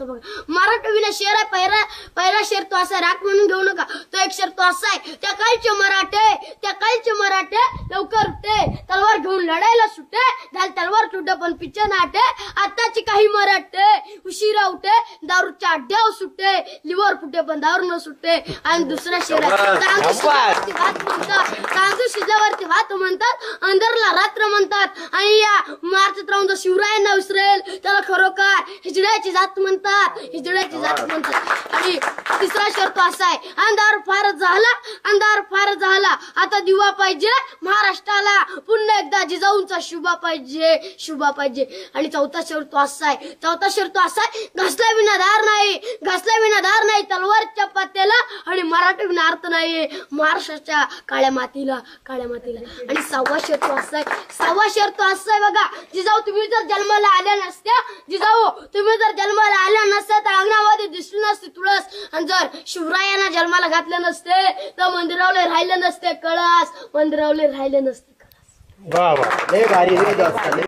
तर बघा मराठवीला शेर आहे पहिला शेर तो असा राख म्हणून घेऊ नका तो एक शेर तो असा आहे त्या काळचे मराठे लवकर उठे तलवार घेऊन लढायला सुटे झाल तलवार सुटे पण पिच्चे नाटे आताची काही मराठे उशिरा उठे दारूच्या अड्ड्यावर सुटे लिव्हर फुटे पण दारू न सुटे आणि दुसरा शेर तांदूळ शिजल्यावरती भात म्हणतात अंधारला रात्र म्हणतात आणि या मार्चत राहून जो शिवरायांना विसरेल त्याला खरोखर हिजड्याची जात म्हणतात आणि तिसरा शेर तो असा आहे अंधार फार झाला आता दिवा पाहिजे महाराष्ट्राला पुन्हा एकदा जिजाऊंचा शुभा पाहिजे आणि चौथा शेर तो असा आहे घासला विना धार नाही तलवारच्या पात्याला आणि मराठी विना अर्थ नाही महाराष्ट्राच्या काळ्या मातीला आणि सहावा शेर तो असा आहे बघा जिजाऊ तुम्ही जर जन्माला आल्या नसत्या तर अंगणामध्ये दिसली नसती तुळस आणि जर शिवरायांना जन्माला घातलं नसते तर मंदिरावले राहिले नसते कळस. वा वा लय भारी.